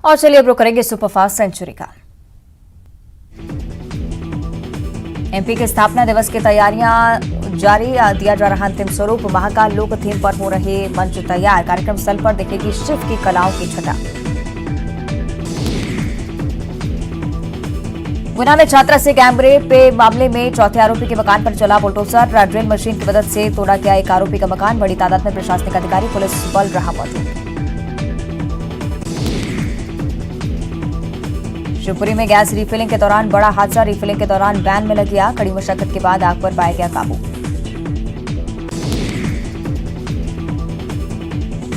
और चलिए अब करेंगे सुपरफास्ट सेंचुरी का। एमपी के स्थापना दिवस की तैयारियां जारी, दिया जा रहा अंतिम स्वरूप। महाकाल लोक थीम पर हो रहे मंच तैयार, कार्यक्रम स्थल पर दिखेगी शिव की कलाओं की छटा। गुना में छात्रा से गैंगरेप पे मामले में चौथे आरोपी के मकान पर चला बुलडोजर, ड्रिल मशीन की मदद से तोड़ा गया एक आरोपी का मकान। बड़ी तादाद में प्रशासनिक अधिकारी, पुलिस बल रहा मौजूद। शिवपुरी में गैस रिफिलिंग के दौरान बड़ा हादसा, रिफिलिंग के दौरान वैन में लगी आग, कड़ी मशक्कत के बाद आग पर पाया गया काबू।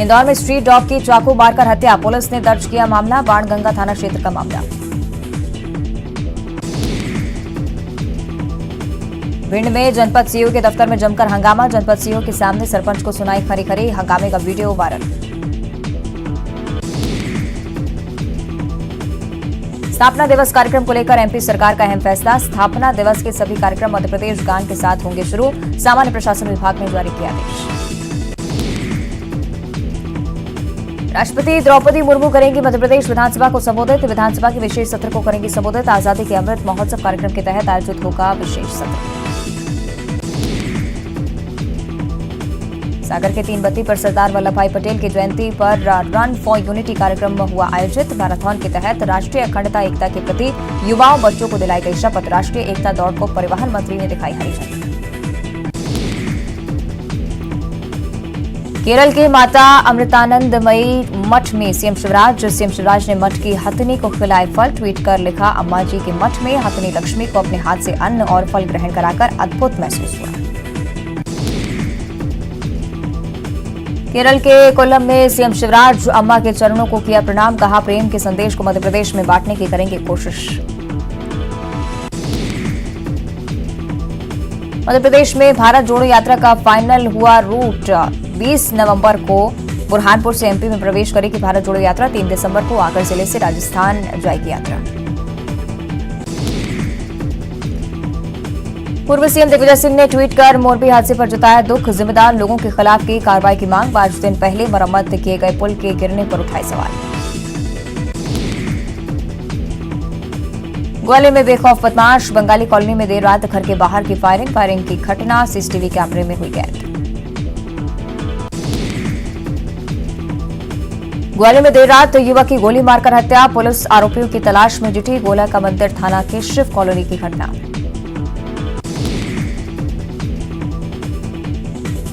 इंदौर में स्ट्रीट डॉग की चाकू मारकर हत्या, पुलिस ने दर्ज किया मामला, बाणगंगा थाना क्षेत्र का मामला। भिंड में जनपद सीईओ के दफ्तर में जमकर हंगामा, जनपद सीईओ के सामने सरपंच को सुनाई खरी खरी, हंगामे का वीडियो वायरल। स्थापना दिवस कार्यक्रम को लेकर एमपी सरकार का अहम फैसला, स्थापना दिवस के सभी कार्यक्रम मध्य प्रदेश गान के साथ होंगे शुरू, सामान्य प्रशासन विभाग ने जारी किया आदेश। राष्ट्रपति द्रौपदी मुर्मू करेंगी मध्य प्रदेश विधानसभा को संबोधित, विधानसभा के विशेष सत्र को करेंगी संबोधित। आजादी के अमृत महोत्सव कार्यक्रम के तहत आयोजित होगा विशेष सत्र। सागर के तीनबत्ती पर सरदार वल्लभ भाई पटेल की जयंती पर रन फॉर यूनिटी कार्यक्रम हुआ आयोजित। मैराथन के तहत राष्ट्रीय अखंडता एकता के प्रति युवाओं बच्चों को दिलाई गई शपथ, राष्ट्रीय एकता दौड़ को परिवहन मंत्री ने दिखाई हरी झंडी। केरल के माता अमृतानंदमयी मठ में सीएम शिवराज ने मठ की हथनी को खिलाए फल, ट्वीट कर लिखा, अम्मा जी के मठ में हथनी लक्ष्मी को अपने हाथ से अन्न और फल ग्रहण कराकर अद्भुत महसूस हुआ। केरल के कोल्लम में सीएम शिवराज अम्मा के चरणों को किया प्रणाम, कहा प्रेम के संदेश को मध्य प्रदेश में बांटने की करेंगे कोशिश। मध्य प्रदेश में भारत जोड़ो यात्रा का फाइनल हुआ रूट, 20 नवंबर को बुरहानपुर से एमपी में प्रवेश करेगी भारत जोड़ो यात्रा, 3 दिसंबर को आगर जिले से राजस्थान जाएगी यात्रा। पूर्व सीएम दिग्विजय सिंह ने ट्वीट कर मोरबी हादसे पर जताया दुख, जिम्मेदार लोगों के खिलाफ की कार्रवाई की मांग, 5 दिन पहले मरम्मत किए गए पुल के गिरने पर उठाए सवाल। ग्वालियर में बेखौफ बदमाश, बंगाली कॉलोनी में देर रात घर के बाहर की फायरिंग की घटना सीसीटीवी कैमरे में हुई कैद। ग्वालियर में देर रात युवक की गोली मारकर हत्या, पुलिस आरोपियों की तलाश में जुटी, गोला का मंदिर थाना के शिव कॉलोनी की घटना।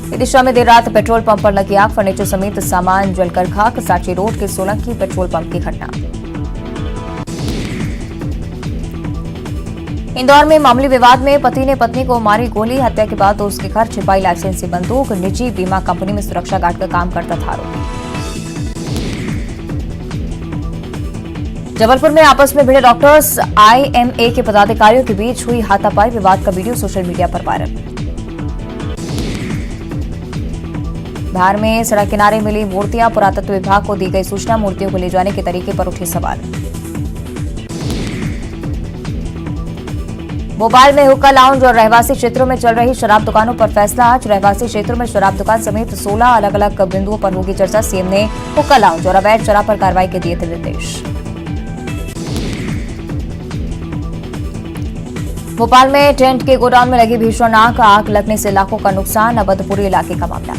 विदिशा में देर रात पेट्रोल पंप पर लगी आग, फर्नीचर समेत सामान जलकर खाक, सांची रोड के सोलंकी पेट्रोल पंप की घटना। इंदौर में मामूली विवाद में पति ने पत्नी को मारी गोली, हत्या के बाद दोस्त के घर छिपाई लाइसेंसी बंदूक, निजी बीमा कंपनी में सुरक्षा गार्ड का काम करता था आरोपी। जबलपुर में आपस में भिड़े डॉक्टर्स, आईएमए के पदाधिकारियों के बीच हुई हाथापाई, विवाद का वीडियो सोशल मीडिया पर वायरल। बिहार में सड़क किनारे मिली मूर्तियां, पुरातत्व विभाग को दी गई सूचना, मूर्तियों को ले जाने के तरीके पर उठे सवाल। भोपाल में हुक्का लाउंज और रहवासी क्षेत्रों में चल रही शराब दुकानों पर फैसला आज, रहवासी क्षेत्रों में शराब दुकान समेत 16 अलग अलग बिंदुओं पर होगी चर्चा, सीएम ने हुक्का लाउंज और अवैध शराब पर कार्रवाई के दिए थे निर्देश। भोपाल में टेंट के गोडाउन में लगी भीषण आग लगने से लाखों का नुकसान, अबधपुरी इलाके का मामला।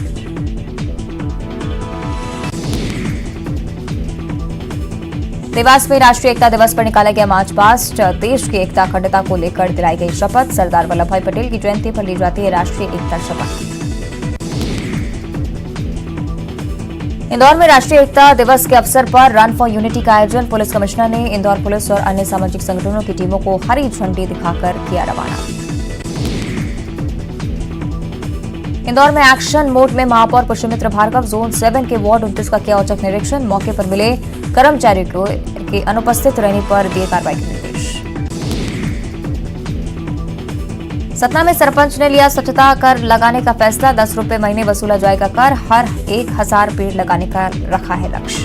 देवास में राष्ट्रीय एकता दिवस पर निकाला गया मार्च पास्ट, देश की एकता अखंडता को लेकर दिलाई गई शपथ, सरदार वल्लभ भाई पटेल की जयंती पर ली जाती है राष्ट्रीय एकता शपथ। इंदौर में राष्ट्रीय एकता दिवस के अवसर पर रन फॉर यूनिटी का आयोजन, पुलिस कमिश्नर ने इंदौर पुलिस और अन्य सामाजिक संगठनों की टीमों को हरी झंडी दिखाकर किया रवाना। इंदौर में एक्शन मोड में महापौर पुष्यमित्र भार्गव जोन 7 के वार्ड 29 का किया औचक निरीक्षण, मौके पर मिले कर्मचारियों के अनुपस्थित रहने पर दिए कार्रवाई के निर्देश। सतना में सरपंच ने लिया स्वच्छता कर लगाने का फैसला, 10 रुपए महीने वसूला जाएगा कर, हर 1000 पेड़ लगाने का रखा है लक्ष्य।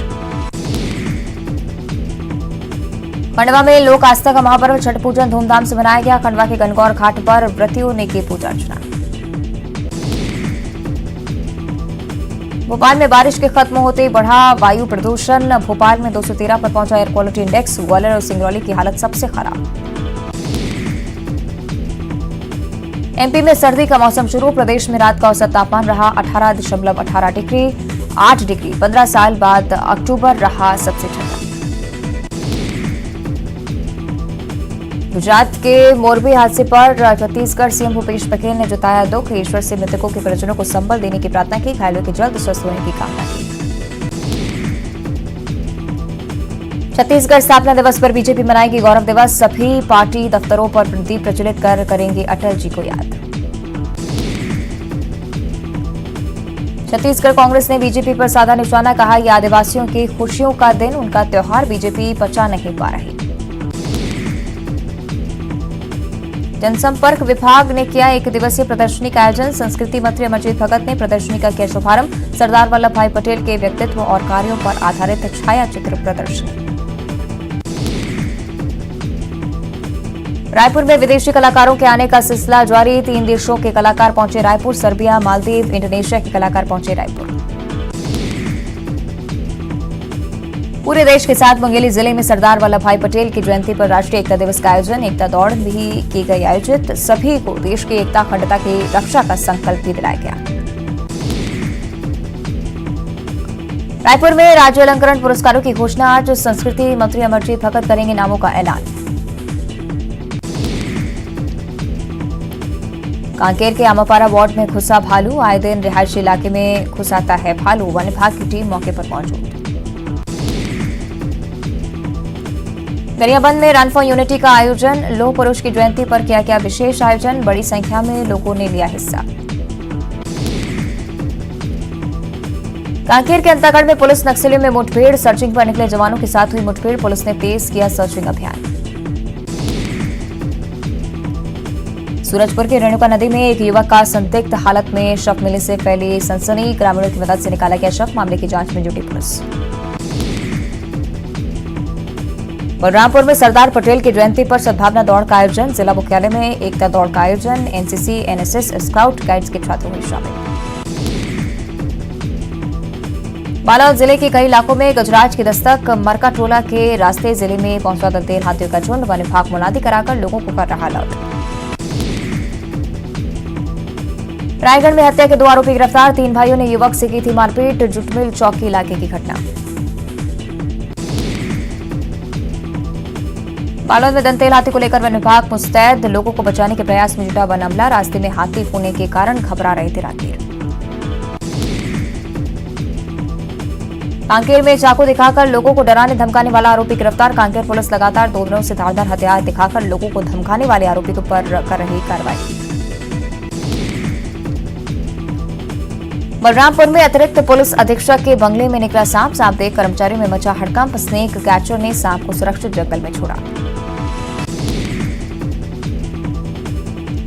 खंडवा में लोक आस्था का महापर्व छठ पूजन धूमधाम से मनाया गया, खंडवा के गणगौर घाट पर व्रतियों ने की पूजा अर्चना। भोपाल में बारिश के खत्म होते ही बढ़ा वायु प्रदूषण। भोपाल में 213 पर पहुंचा एयर क्वालिटी इंडेक्स। ग्वालियर और सिंगरौली की हालत सबसे खराब। एमपी में सर्दी का मौसम शुरू। प्रदेश में रात का औसत तापमान रहा 18.18 डिग्री, 8 डिग्री। 15 साल बाद अक्टूबर रहा सबसे ठंडा। गुजरात के मोरबी हादसे पर छत्तीसगढ़ सीएम भूपेश बघेल ने जताया दुख। ईश्वर से मृतकों के परिजनों को संबल देने की प्रार्थना की। घायलों के जल्द स्वस्थ होने की कामना की। छत्तीसगढ़ स्थापना दिवस पर बीजेपी मनाएगी गौरव दिवस। सभी पार्टी दफ्तरों पर दीप प्रज्वलित कर करेंगे अटल जी को याद। छत्तीसगढ़ कांग्रेस ने बीजेपी पर साधा निशाना। कहा, यह आदिवासियों की खुशियों का दिन, उनका त्योहार बीजेपी पचा नहीं पा रही। जनसंपर्क विभाग ने किया एक दिवसीय प्रदर्शनी का आयोजन। संस्कृति मंत्री अमरजीत भगत ने प्रदर्शनी का किया शुभारंभ। सरदार वल्लभ भाई पटेल के व्यक्तित्व और कार्यों पर आधारित छाया चित्र प्रदर्शनी। रायपुर में विदेशी कलाकारों के आने का सिलसिला जारी। 3 देशों के कलाकार पहुंचे रायपुर। सर्बिया, मालदीव, इंडोनेशिया के कलाकार पहुंचे रायपुर। पूरे देश के साथ मुंगेली जिले में सरदार वल्लभ भाई पटेल की जयंती पर राष्ट्रीय एकता दिवस का आयोजन। एकता दौड़ भी की गई आयोजित। सभी को देश की एकता अखंडता की रक्षा का संकल्प भी दिलाया गया। रायपुर में राज्य अलंकरण पुरस्कारों की घोषणा आज। संस्कृति मंत्री अमरजीत भगत करेंगे नामों का ऐलान। कांकेर के आमापारा वार्ड में घुसा भालू। आए दिन रिहायशी इलाके में घुसाता है भालू। वन विभाग की टीम मौके पर मौजूद। गरियाबंद में रन फॉर यूनिटी का आयोजन। लौह पुरुष की जयंती पर किया गया विशेष आयोजन। बड़ी संख्या में लोगों ने लिया हिस्सा। कांकेर के अंतागढ़ में पुलिस नक्सलियों में मुठभेड़। सर्चिंग पर निकले जवानों के साथ हुई मुठभेड़। पुलिस ने तेज किया सर्चिंग अभियान। सूरजपुर के रेणुका नदी में एक युवक का संदिग्ध हालत में शव मिलने से फैली सनसनी। ग्रामीणों की मदद से निकाला गया शव। मामले की जांच में जुटी पुलिस। बलरामपुर में सरदार पटेल की जयंती पर सद्भावना दौड़ का आयोजन। जिला मुख्यालय में एकता दौड़ का आयोजन। एनसीसी, एनएसएस, स्काउट गाइड्स के छात्रों हुए शामिल। बालोद जिले के कई इलाकों में गजराज की दस्तक। मरका टोला के रास्ते जिले में पहुंचा दंतेल हाथियों का झुंड। वन विभाग मुनादी कराकर लोगों को कर रहा अलर्ट। रायगढ़ में हत्या के 2 आरोपी गिरफ्तार। 3 भाइयों ने युवक से की थी मारपीट। जुटमिल चौकी इलाके की घटना। बालोद में दंतेल हाथी को लेकर वन विभाग मुस्तैद। लोगों को बचाने के प्रयास में जुटा वन अमला। रास्ते में हाथी होने के कारण घबरा रहे थे राहगीर। कांकेर में चाकू दिखाकर लोगों को डराने धमकाने वाला आरोपी गिरफ्तार। कांकेर पुलिस लगातार 2 दिनों से धारदार हथियार दिखाकर लोगों को धमकाने वाले आरोपी पर कर रही कार्रवाई। बलरामपुर में अतिरिक्त पुलिस अधीक्षक के बंगले में निकला सांप। सांप देख कर्मचारियों में मचा हड़कंप। स्नेक कैचर ने सांप को सुरक्षित जंगल में छोड़ा।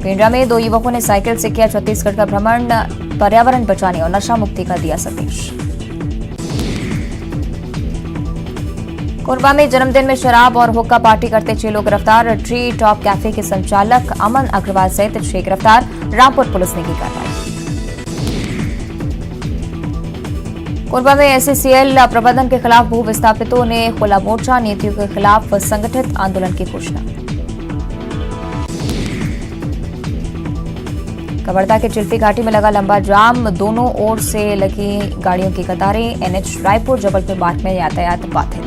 पेंड्रा में 2 युवकों ने साइकिल से किया छत्तीसगढ़ का भ्रमण। पर्यावरण बचाने और नशा मुक्ति का दिया संदेश। कोरबा में जन्मदिन में शराब और हुक्का पार्टी करते 6 लोग गिरफ्तार। ट्री टॉप कैफे के संचालक अमन अग्रवाल सहित 6 गिरफ्तार। रामपुर पुलिस ने की कार्रवाई। कोरबा में एससीसीएल प्रबंधन के खिलाफ भू विस्थापितों ने खोला मोर्चा। नीतियों के खिलाफ संगठित आंदोलन की घोषणा। कवर्धा के चिल्फी घाटी में लगा लंबा जाम। दोनों ओर से लगी गाड़ियों की कतारें। एनएच रायपुर जबलपुर मार्ग में यातायात बाधित।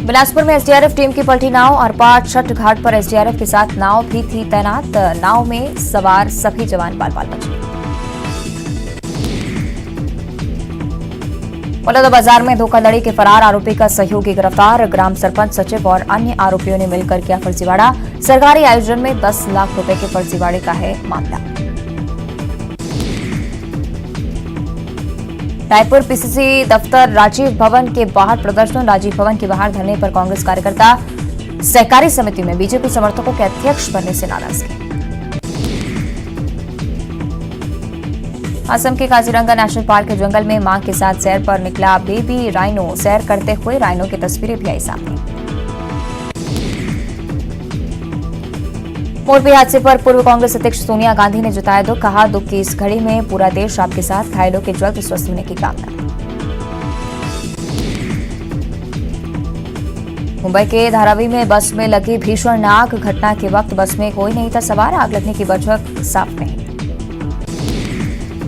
बिलासपुर में एसडीआरएफ टीम की पलटी नाव। अरपाट छठ घाट पर एसडीआरएफ के साथ नाव भी थी तैनात। नाव में सवार सभी जवान बाल बाल बचे। बलौदाबाजार में धोखाधड़ी के फरार आरोपी का सहयोगी गिरफ्तार। ग्राम सरपंच, सचिव और अन्य आरोपियों ने मिलकर किया फर्जीवाड़ा। सरकारी आयोजन में 10 लाख रुपए के फर्जीवाड़े का है मामला। रायपुर पीसीसी दफ्तर राजीव भवन के बाहर प्रदर्शन। राजीव भवन के बाहर धरने पर कांग्रेस कार्यकर्ता। सहकारी समिति में बीजेपी समर्थकों के अध्यक्ष बनने से नाराजगी। असम के काजीरंगा नेशनल पार्क के जंगल में मां के साथ सैर पर निकला बेबी राइनो। सैर करते हुए राइनो की तस्वीरें भी आई सामने। मोरबी हादसे पर पूर्व कांग्रेस अध्यक्ष सोनिया गांधी ने जताया दुख, कहा दुख की इस घड़ी में पूरा देश आपके साथ, घायलों के जल्द स्वस्थ होने की कामना। मुंबई के धारावी में बस में लगी भीषण आग, घटना के वक्त बस में कोई नहीं था सवार, आग लगने की वजह साफ नहीं।